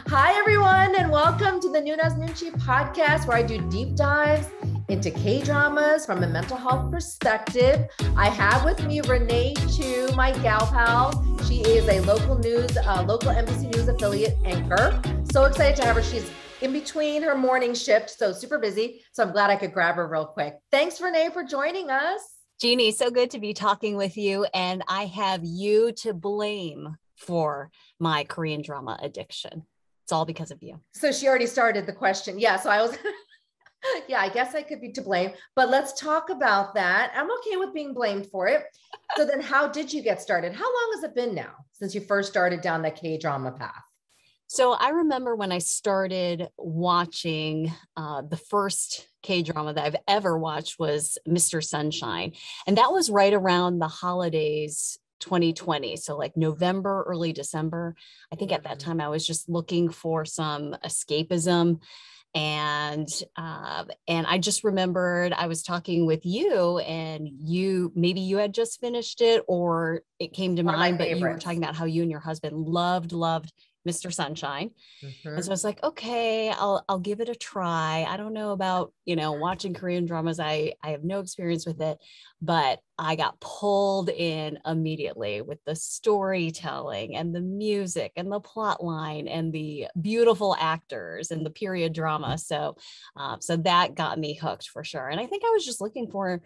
Hi, everyone, and welcome to the Noonchi podcast, where I do deep dives into K-dramas from a mental health perspective. I have with me Renee, Chou, my gal pal. She is a local NBC News affiliate anchor. So excited to have her. She's in between her morning shift, so super busy. So I'm glad I could grab her real quick. Thanks, Renee, for joining us. Jeannie, so good to be talking with you. And I have you to blame for my Korean drama addiction. It's all because of you. So she already started the question. Yeah, so I was, yeah, I guess I could be to blame, but let's talk about that. I'm okay with being blamed for it. So then how did you get started? How long has it been now since you first started down the K-drama path? So I remember when I started watching the first K-drama that I've ever watched was Mr. Sunshine. And that was right around the holidays 2020. So like November, early December. I think at that time I was just looking for some escapism. And I just remembered I was talking with you, and maybe you had just finished it, or it came to mind, but you were talking about how you and your husband loved Mr. Sunshine. And so I was like, okay, I'll give it a try. I don't know about, watching Korean dramas. I have no experience with it, but I got pulled in immediately with the storytelling and the music and the plot line and the beautiful actors and the period drama. So that got me hooked for sure. And I think I was just looking for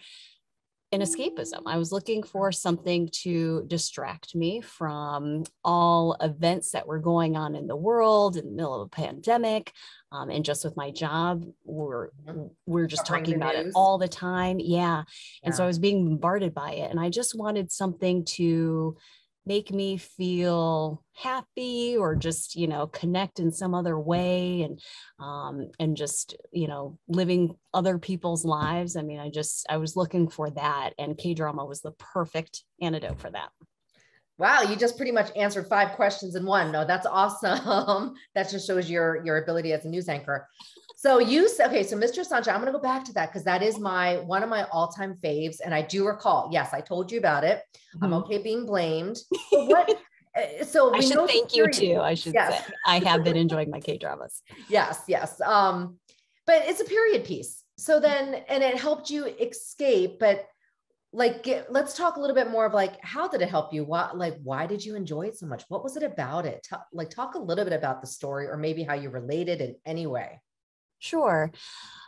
an escapism. I was looking for something to distract me from all events that were going on in the world in the middle of a pandemic. And just with my job, we're just talking about it all the time. Yeah. And so I was being bombarded by it. And I just wanted something to make me feel happy, or just, connect in some other way, and just, living other people's lives. I mean, I was looking for that, and K-drama was the perfect antidote for that. Wow, you just pretty much answered 5 questions in one. No, that's awesome. That just shows your ability as a news anchor. So so Mr. Sunshine, I'm going to go back to that because that is one of my all-time faves. And I do recall, yes, I told you about it. I'm okay being blamed. But so I should thank you too. I should say I have been enjoying my K-dramas. Yes. But it's a period piece. So then, and it helped you escape, but let's talk a little bit more of how did it help you? Why did you enjoy it so much? What was it about it? Talk a little bit about the story, or maybe how you related in any way. Sure.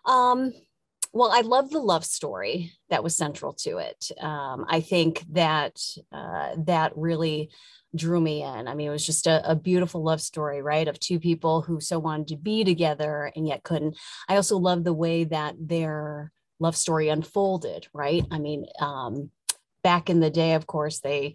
Well, I love the love story that was central to it. I think that that really drew me in. I mean, it was just a beautiful love story, right? Of two people who so wanted to be together and yet couldn't. I also love the way that their love story unfolded, right? I mean, back in the day, of course, they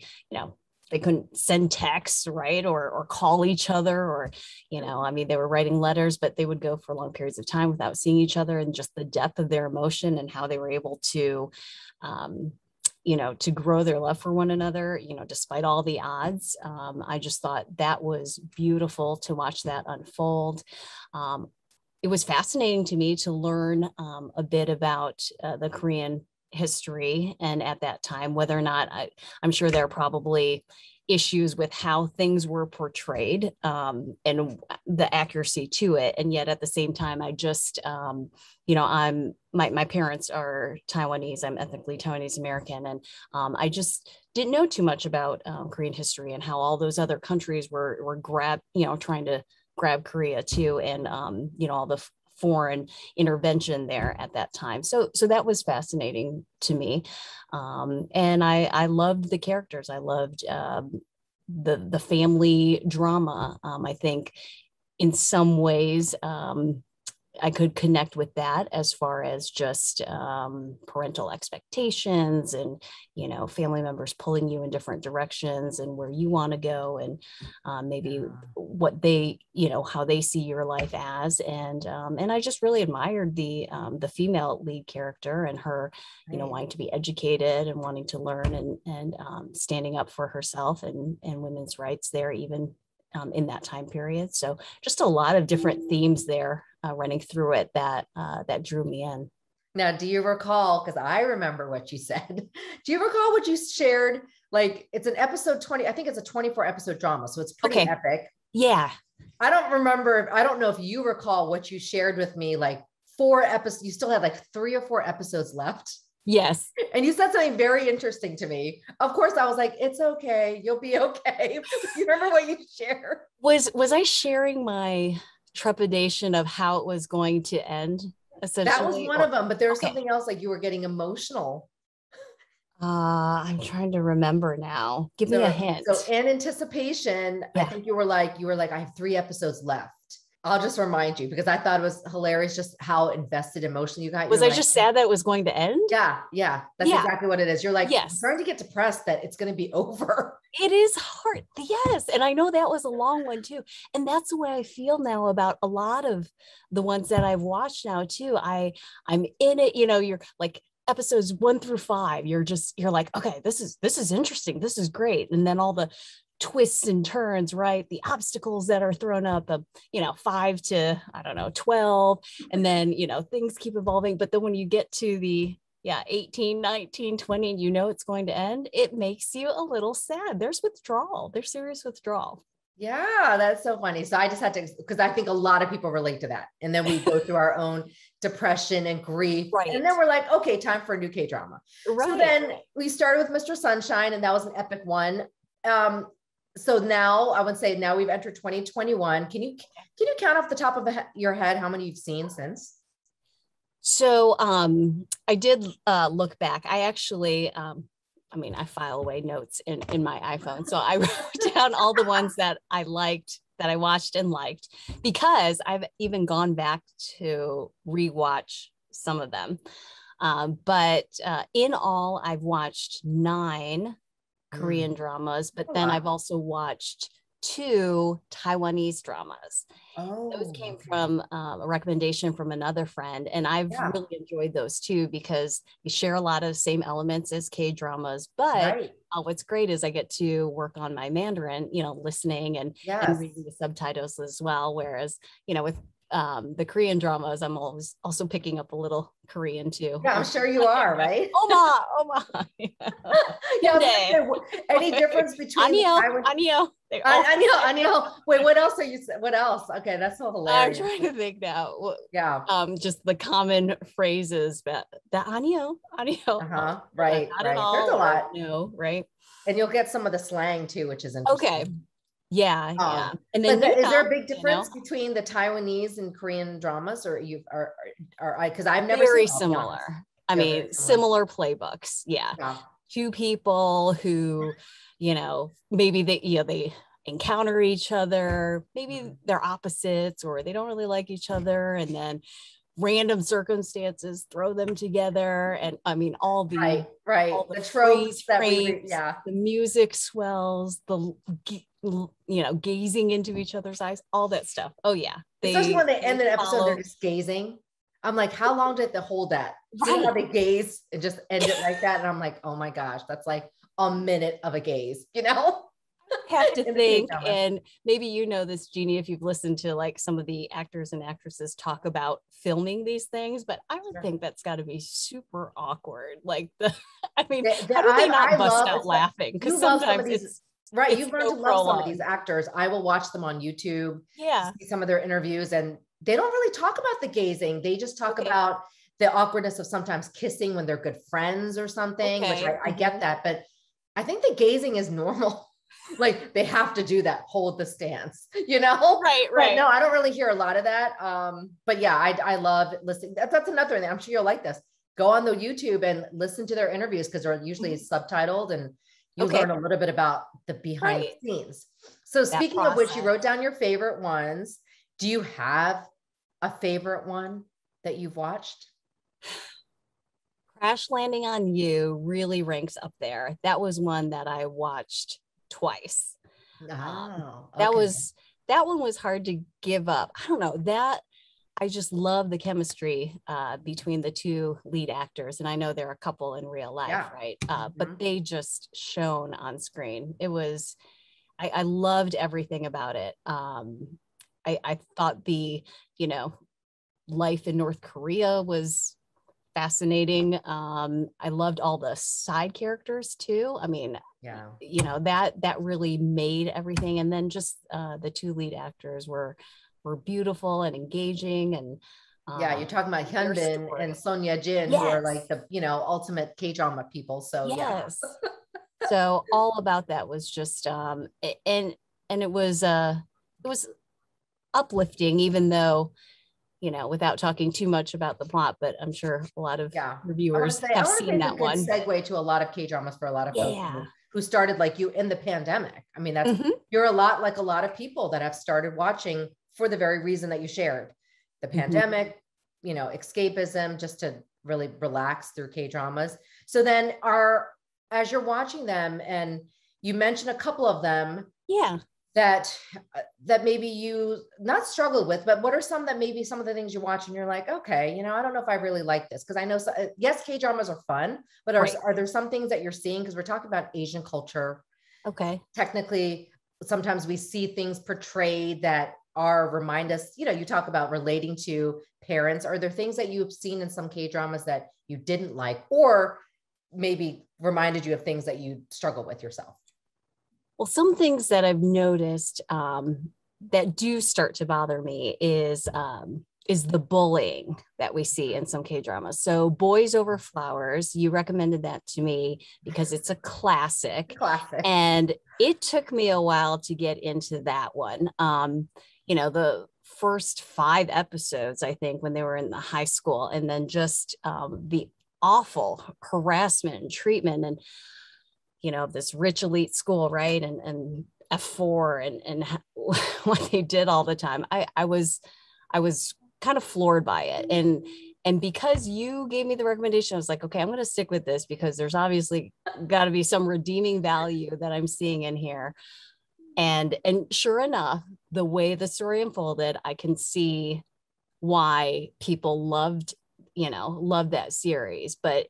couldn't send texts, right? Or call each other, or, they were writing letters, but they would go for long periods of time without seeing each other, and just the depth of their emotion and how they were able to, to grow their love for one another, despite all the odds. I just thought that was beautiful to watch that unfold. It was fascinating to me to learn a bit about the Korean history, and at that time, whether or not I'm sure there are probably issues with how things were portrayed, and the accuracy to it. And yet at the same time, I just, my parents are Taiwanese. I'm ethnically Taiwanese American. And I just didn't know too much about Korean history, and how all those other countries were trying to grab Korea too. And, all the foreign intervention there at that time. So that was fascinating to me. And I loved the characters. I loved the family drama. I think in some ways, I could connect with that as far as just parental expectations and, family members pulling you in different directions and where you want to go, and maybe what they, how they see your life as. And I just really admired the female lead character, and her, wanting to be educated and wanting to learn, and standing up for herself and women's rights there, even in that time period. So just a lot of different themes there running through it that drew me in. Now, do you recall, because I remember what you said, do you recall what you shared? It's an episode 20, I think it's a 24 episode drama. So it's pretty epic. Yeah. I don't remember. I don't know if you recall what you shared with me, like 4 episodes. You still had like 3 or 4 episodes left. Yes. And you said something very interesting to me. Of course, I was like, it's okay. You'll be okay. You remember what you shared? Was I sharing my trepidation of how it was going to end, essentially? That was one of them, but there was something else, like you were getting emotional. I'm trying to remember now. Give me a hint. So in anticipation, I think you were like, I have 3 episodes left. I'll just remind you because I thought it was hilarious just how invested emotionally you got. Was I just sad that it was going to end? Yeah. That's exactly what it is. You're like, yes. I'm starting to get depressed that it's going to be over. It is hard. Yes. And I know that was a long one too. And that's the way I feel now about a lot of the ones that I've watched now too. I'm in it, you're like episodes 1 through 5. You're like, okay, this is interesting. This is great. And then all the twists and turns, right? The obstacles that are thrown up of, 5 to, 12. And then, things keep evolving. But then when you get to the 18, 19, 20, and it's going to end, it makes you a little sad. There's withdrawal. There's serious withdrawal. Yeah, that's so funny. So I just had to, because I think a lot of people relate to that. And then we go through our own depression and grief. Right. And then we're like, okay, time for a new K-drama. Right. So then we started with Mr. Sunshine, and that was an epic one. So now I would say now we've entered 2021. Can you count off the top of your head how many you've seen since? So I did look back. I actually, I file away notes in my iPhone. So I wrote down all the ones that I liked, that I watched and liked, because I've even gone back to rewatch some of them. But in all, I've watched 9 Korean dramas, but then I've also watched 2 Taiwanese dramas. Those came from a recommendation from another friend, and I've really enjoyed those too because you share a lot of same elements as K-dramas, but what's great is I get to work on my Mandarin, listening and reading the subtitles as well, whereas with the Korean dramas, I'm always also picking up a little Korean too. Yeah, I'm sure you are, right? Oma. Any difference between Anio. Wait, what else are you? What else? Okay, that's so hilarious. I'm trying to think now. Yeah. Just the common phrases, but the Anio. Right. Not right. At all, there's a lot. No, right. And you'll get some of the slang too, which is interesting. Okay. Yeah. And then is there a big difference between the Taiwanese and Korean dramas, or because I've never very seen similar. Similar playbooks. Yeah. 2 people who, maybe they encounter each other, maybe they're opposites or they don't really like each other, and then random circumstances throw them together. And all the all the tropes that the music swells, the gazing into each other's eyes, all that stuff. Oh yeah. Especially when they end an episode, they're just gazing. I'm like, how long did they hold that? See how they gaze and just end it like that? And I'm like, oh my gosh, that's like a minute of a gaze, Have to think, and maybe this, Jeannie, if you've listened to like some of the actors and actresses talk about filming these things, but I would think that's got to be super awkward. Like how do they not bust out laughing? Because sometimes it's right. You've learned to love some of these actors. I will watch them on YouTube. See some of their interviews, and they don't really talk about the gazing. They just talk about the awkwardness of sometimes kissing when they're good friends or something, which I get that, but I think the gazing is normal. Like they have to do that, hold the stance, Right. But no, I don't really hear a lot of that. But yeah, I love listening. That's another thing. I'm sure you'll like this. Go on the YouTube and listen to their interviews because they're usually subtitled, and you learn a little bit about the behind the scenes. So speaking of which, you wrote down your favorite ones. Do you have a favorite one that you've watched? Crash Landing on You really ranks up there. That was one that I watched twice. That one was hard to give up. I don't know, that I just love the chemistry between the 2 lead actors, and I know they're a couple in real life, right? But they just shone on screen. It was, I loved everything about it. I thought the life in North Korea was fascinating. I loved all the side characters too. I mean, Yeah. you know, that really made everything. And then just the two lead actors were beautiful and engaging. And Yeah, you're talking about their Hyunbin story. and Sonia Jin, who are like Yes. the, you know, ultimate K-drama people. So yeah. Yes. So all about that was just and it was uplifting, even though, you know, without talking too much about the plot, but I'm sure a lot of Yeah. reviewers I have want to say seen it's a that good one. segue to a lot of K-dramas for a lot of folks Yeah. who started like you in the pandemic. I mean, that's, you're a lot like a lot of people that have started watching for the very reason that you shared. The pandemic, you know, escapism, just to really relax through K-dramas. So then as you're watching them, and you mentioned a couple of them. Yeah. That maybe you not struggled with, but what are some that maybe some of the things you watch and you're like, okay, you know, I don't know if I really like this. Because I know, yes, K-dramas are fun, but are there some things that you're seeing? Because we're talking about Asian culture. Okay. Technically, sometimes we see things portrayed that remind us, you know, you talk about relating to parents. Are there things that you've seen in some K-dramas that you didn't like, or maybe reminded you of things that you struggle with yourself? Well, some things that I've noticed that do start to bother me is the bullying that we see in some K-dramas. So Boys Over Flowers, you recommended that to me because it's a classic. And it took me a while to get into that one. You know, the first 5 episodes, I think, when they were in the high school, and then just the awful harassment and treatment, and you know, this rich elite school, right? And F4 and what they did all the time. I was kind of floored by it. And because you gave me the recommendation, I was like, okay, I'm going to stick with this because there's obviously got to be some redeeming value that I'm seeing in here. And sure enough, the way the story unfolded, I can see why people loved that series, but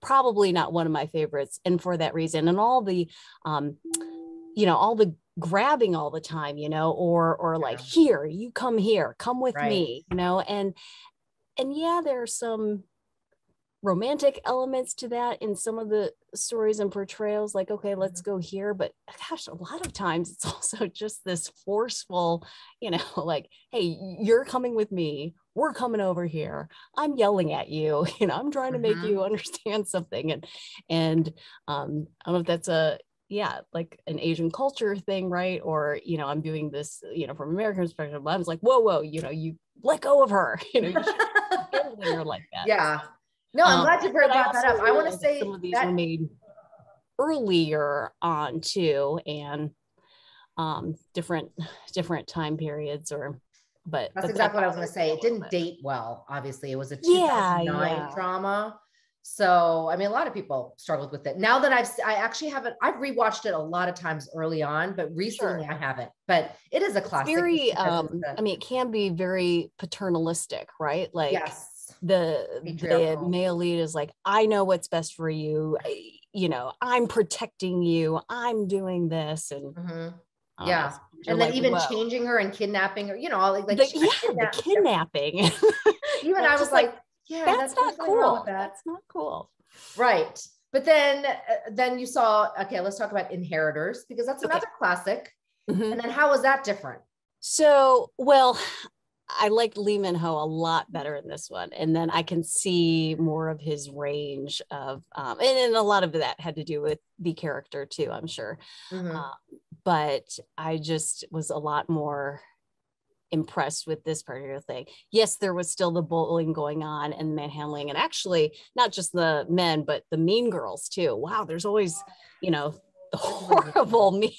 probably not one of my favorites. And for that reason, and all the, all the grabbing all the time, you know, or like, here, you come here, come with me, you know, and yeah, there are some romantic elements to that in some of the stories and portrayals, like, okay, let's go here. But gosh, a lot of times it's also just this forceful, you know, like, hey, you're coming with me, we're coming over here, I'm yelling at you, you know, I'm trying to make you understand something. And I don't know if that's like an Asian culture thing, right? Or, you know, I'm doing this, you know, from American perspective, I was like, whoa, you know, you let go of her, you know, you shouldn't be handling her like that. Yeah. No, I'm glad you brought that up. I want to say some of these were made earlier on too, and different time periods, but that's exactly what I was going to say. It didn't date well. Obviously, it was a 2009 drama. So, I mean, a lot of people struggled with it. Now that I've rewatched it a lot of times early on, but recently I haven't. But it is a classic. Very, I mean, it can be very paternalistic, right? Like, the male lead is like, I know what's best for you, you know, I'm protecting you, I'm doing this, and and then like, even changing her and kidnapping her, you know, like the kidnapping. Even I was like, that's not cool. That's not cool, right? But then you saw, okay, let's talk about Inheritors, because that's another classic. And then how was that different? So, well, I liked Lee Min-ho a lot better in this one. And then I can see more of his range of, and a lot of that had to do with the character too, I'm sure. But I just was a lot more impressed with this particular thing. Yes, there was still the bullying going on and manhandling, and actually not just the men, but the mean girls too. Wow, there's always, you know, the horrible, mean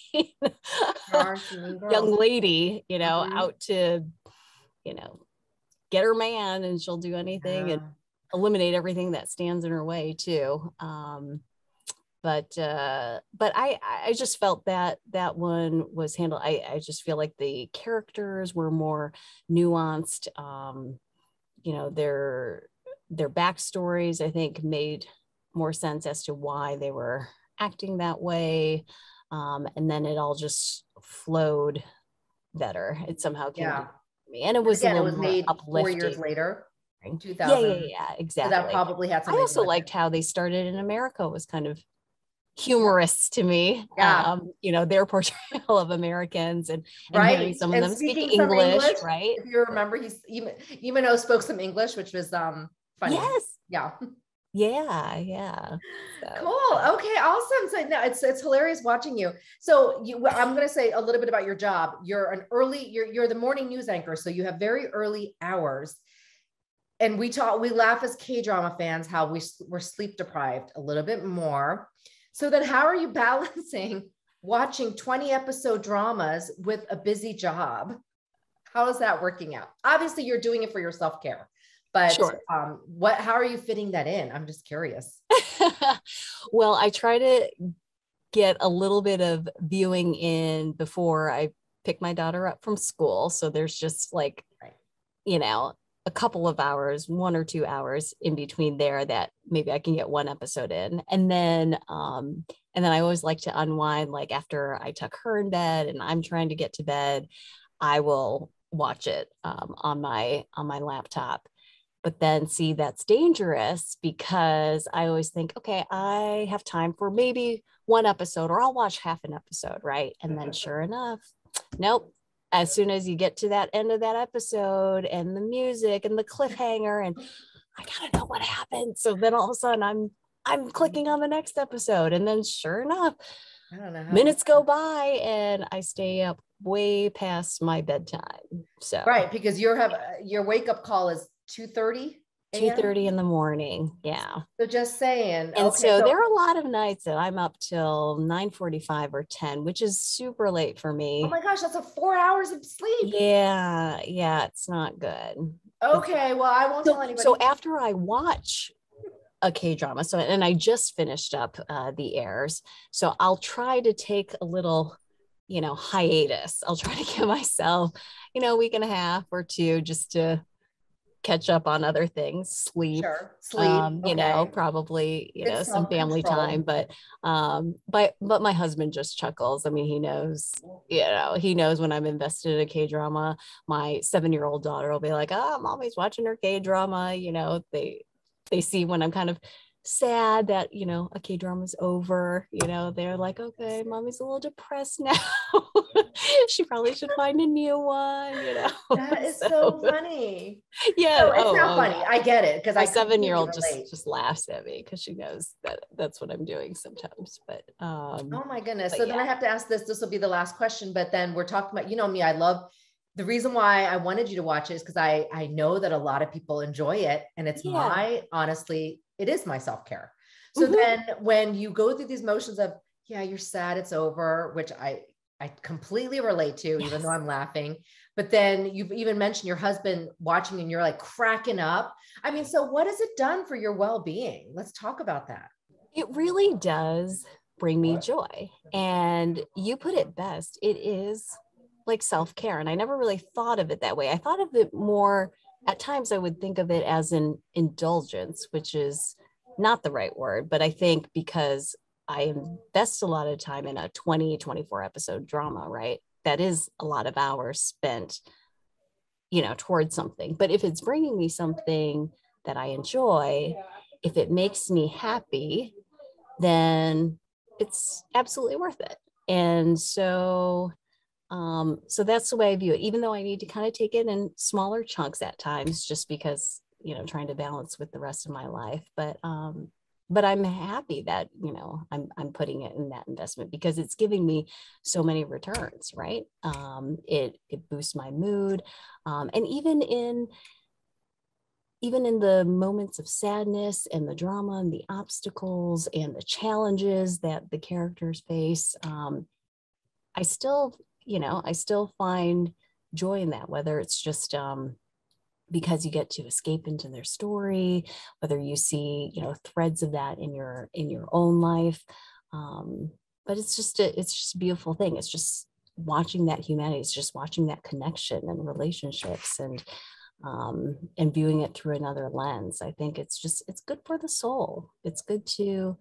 young lady, you know, out to, you know, get her man, and she'll do anything and eliminate everything that stands in her way too. But I just felt that one was handled. I just feel like the characters were more nuanced. You know, their backstories, I think, made more sense as to why they were acting that way. And then it all just flowed better. It somehow came to me. And it was a little more made uplifting. 4 years later. Yeah, 2000. So that exactly. probably had I something to do also with it. liked how they started in America was kind of humorous to me. Yeah. Their portrayal of Americans and hearing Right. some of And them speak speaking some English, English, right? if you remember, he's even though spoke some English, which was funny. Yes. Yeah. Yeah. Cool. So Okay, awesome. So no, it's hilarious watching you. So I'm going to say a little bit about your job. You're the morning news anchor, so you have very early hours. And we laugh as K-drama fans how we're sleep deprived a little bit more. So then how are you balancing watching 20 episode dramas with a busy job? How is that working out? Obviously, you're doing it for your self-care, but sure. how are you fitting that in? I'm just curious. Well, I try to get a little bit of viewing in before I pick my daughter up from school. So there's just like, Right. A couple of hours, 1 or 2 hours in between there that maybe I can get one episode in. And then I always like to unwind, like after I tuck her in bed and I'm trying to get to bed, I will watch it on my laptop. But then see, that's dangerous because I always think, okay, I have time for maybe one episode or I'll watch half an episode, right? And then sure enough, nope. As soon as you get to that end of that episode and the music and the cliffhanger and I gotta know what happened. So then all of a sudden I'm clicking on the next episode. And then sure enough, I don't know how minutes go by and I stay up way past my bedtime. So right, because your wake up call is 2:30 a.m. 2:30 in the morning. Yeah. So just saying, And okay, so so there are a lot of nights that I'm up till 9:45 or 10, which is super late for oh me. my gosh, that's 4 hours of sleep. Yeah, it's not good. Okay, well, I won't tell anybody. So after I watch a K drama, and I just finished up the airs, so I'll try to take a little, hiatus. I'll try to give myself, a week and a half or two just to catch up on other things, sleep, Sure, sleep. Okay, probably, it's some family time, self-control. but my husband just chuckles. I mean, he knows when I'm invested in a K-drama. My 7-year-old daughter will be like, oh, mommy's watching her K-drama. They see when I'm kind of sad that, a K-drama's over, they're like, okay, mommy's a little depressed now. She probably should find a new one, That is so funny. yeah. So it's not funny. Yeah. I get it because My I completely 7-year-old relate. just laughs at me because she knows that that's what I'm doing sometimes. Oh my goodness. So then yeah. I have to ask this. This will be the last question, but then we're talking about, me, I love the reason why I wanted you to watch it is because I know that a lot of people enjoy it. And it's honestly, it is my self-care. So then when you go through these motions of, yeah, you're sad, it's over, which I completely relate to, even though I'm laughing. But then you've even mentioned your husband watching and you're like cracking up. I mean, so what has it done for your well-being? Let's talk about that. It really does bring me joy. And you put it best. It is like self-care. And I never really thought of it that way. I thought of it more, at times I would think of it as an indulgence, which is not the right word, but I think because I invest a lot of time in a 24 episode drama, right? That is a lot of hours spent, towards something. But if it's bringing me something that I enjoy, if it makes me happy, then it's absolutely worth it. And so that's the way I view it, even though I need to kind of take it in smaller chunks at times, just because, trying to balance with the rest of my life. But I'm happy that, I'm putting it in that investment because it's giving me so many returns, right? It boosts my mood. And even in the moments of sadness and the drama and the obstacles and the challenges that the characters face, I still find joy in that, whether it's just because you get to escape into their story, whether you see, threads of that in your own life. But it's just a beautiful thing. It's just watching that humanity. It's just watching that connection and relationships and viewing it through another lens. I think it's good for the soul. It's good to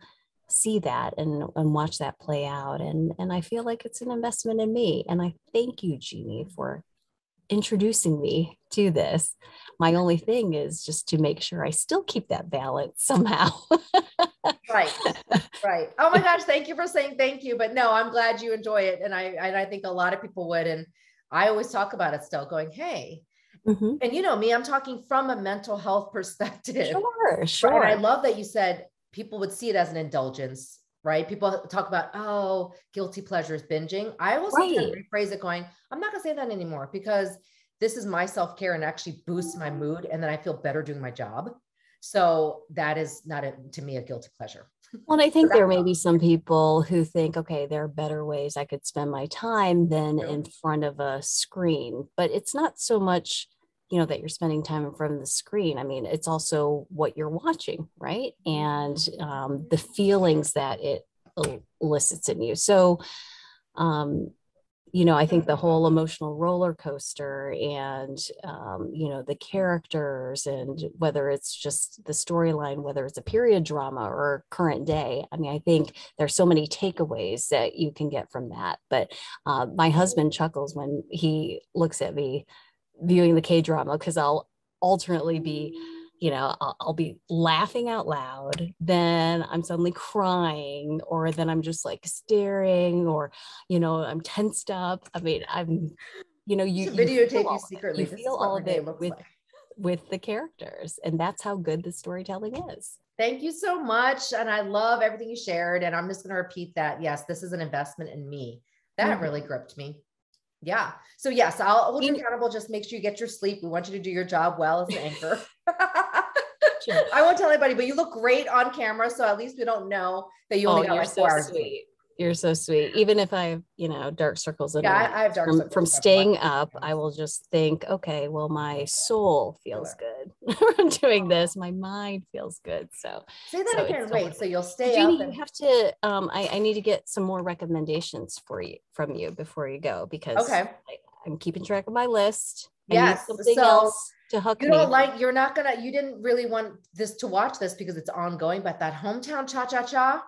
see that and watch that play out. And I feel like it's an investment in me. And I thank you, Jeannie, for introducing me to this. My only thing is just to make sure I still keep that balance somehow. Right. Right. Oh my gosh. Thank you for saying thank you. But no, I'm glad you enjoy it. And I think a lot of people would. And I always talk about it still going, hey, and you know me, I'm talking from a mental health perspective. Sure. And I love that you said people would see it as an indulgence, right? People talk about, oh, guilty pleasures, binging. I will sometimes rephrase it going, I'm not gonna say that anymore because this is my self-care and actually boosts my mood. And then I feel better doing my job. So that is not to me a guilty pleasure. Well, and I think there may be some people who think, okay, there are better ways I could spend my time than in front of a screen, but it's not so much, you know, that you're spending time in front of the screen. I mean, it's also what you're watching, right? And the feelings that it elicits in you. So, you know, I think the whole emotional roller coaster and, you know, the characters and whether it's just the storyline, whether it's a period drama or current day. I mean, I think there's so many takeaways that you can get from that. But my husband chuckles when he looks at me viewing the K-drama because I'll alternately be, you know, I'll be laughing out loud, then I'm suddenly crying, or then I'm just like staring, or, you know, I'm tensed up. I mean, you know, you videotape you secretly. You feel all of it with the characters, and that's how good the storytelling is. Thank you so much. And I love everything you shared. And I'm just going to repeat that. Yes, this is an investment in me. That really gripped me. Yeah. So yes, I'll hold you accountable. Just make sure you get your sleep. We want you to do your job well as an anchor. Sure. I won't tell anybody, but you look great on camera. So at least we don't know that you only got like 4 hours. Sweet. You're so sweet. Even if I have, you know, dark circles in I have dark circles from staying up, I will just think, okay, well, my soul feels good from doing this. My mind feels good. So say that again. Wait, so you'll stay Jeannie, up. You have to, I need to get some more recommendations from you before you go, because I'm keeping track of my list. Yes. Something else to hook me. You didn't really want this to watch this because it's ongoing, but that hometown cha-cha-cha.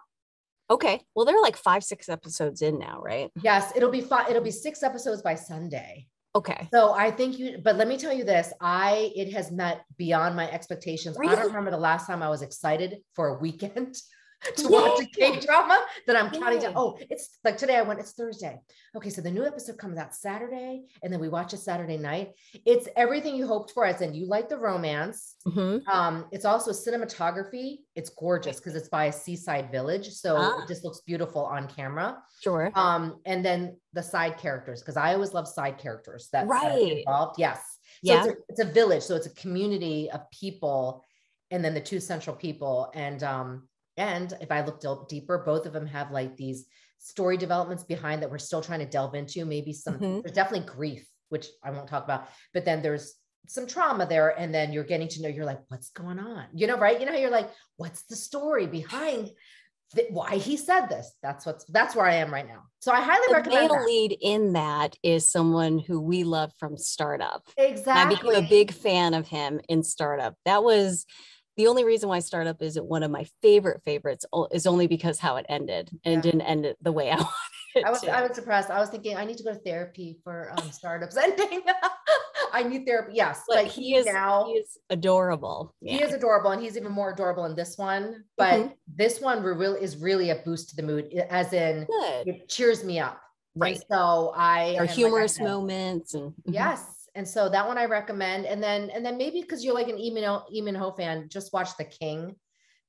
Okay. Well, there are like 5-6 episodes in now, right? Yes. It'll be 6 episodes by Sunday. Okay. So I think but let me tell you this, it has met beyond my expectations. Really? I don't remember the last time I was excited for a weekend to watch a K-drama that I'm counting down. Oh, it's like today it's Thursday. Okay. So the new episode comes out Saturday and then we watch it Saturday night. It's everything you hoped for. As in you like the romance. It's also cinematography. It's gorgeous because it's by a seaside village. So it just looks beautiful on camera. Sure. And then the side characters, because I always love side characters that are involved. Yes. So it's a village. So it's a community of people and then the 2 central people. And if I look deeper, both of them have like these story developments behind that we're still trying to delve into. Maybe there's definitely grief, which I won't talk about, but then there's some trauma there. And then you're getting to know, you're like, what's going on? You know, right? You know, you're like, what's the story behind why he said this? That's where I am right now. So I highly recommend the male lead in that is someone who we love from Startup. Exactly. I became a big fan of him in Startup. That was the only reason why Startup isn't one of my favorites is only because how it ended, and it didn't end it the way I wanted it I was depressed. I was thinking I need to go to therapy for Startup's ending. I need therapy. Yes. But he is adorable. He is adorable. And he's even more adorable in this one, but this one is really a boost to the mood, as in it cheers me up. Right. So there are humorous moments and yes. And so that one I recommend. And then maybe because you're like an Lee Min-ho fan, just watch The King,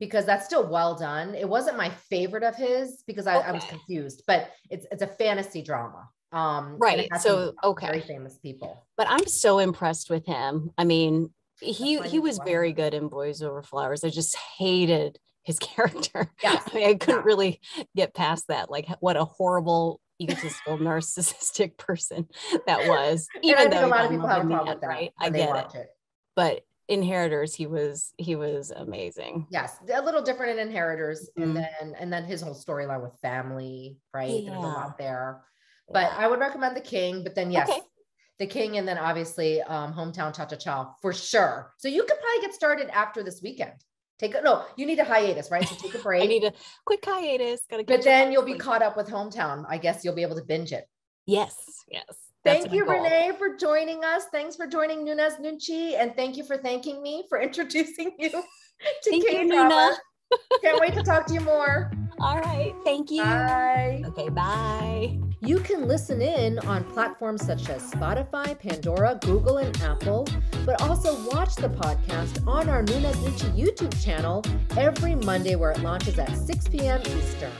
because that's still well done. It wasn't my favorite of his because I was confused, but it's a fantasy drama. Right. So, very famous people. But I'm so impressed with him. I mean, he was very good in Boys Over Flowers. I just hated his character. Yes. I mean, I couldn't really get past that. Like, what a horrible, egotistical, narcissistic person that was. Even though a lot of people have a problem with that, right? I get it. But Inheritors, he was amazing. Yes, a little different in Inheritors, and then his whole storyline with family, right? There's a lot there. But I would recommend The King. But then The King, and then obviously Hometown Cha-Cha-Cha for sure. So you could probably get started after this weekend. You need a hiatus, right? So take a break. I need a quick hiatus. But then you'll be caught up with Hometown. I guess you'll be able to binge it. Yes. Thank you, Renee, for joining us. Thanks for joining Noona's Noonchi, and thank you for thanking me for introducing you to K-drama. Can't wait to talk to you more. All right. Thank you. Bye. Okay, bye. You can listen in on platforms such as Spotify, Pandora, Google, and Apple, but also watch the podcast on our Noona's Noonchi YouTube channel every Monday, where it launches at 6 p.m. Eastern.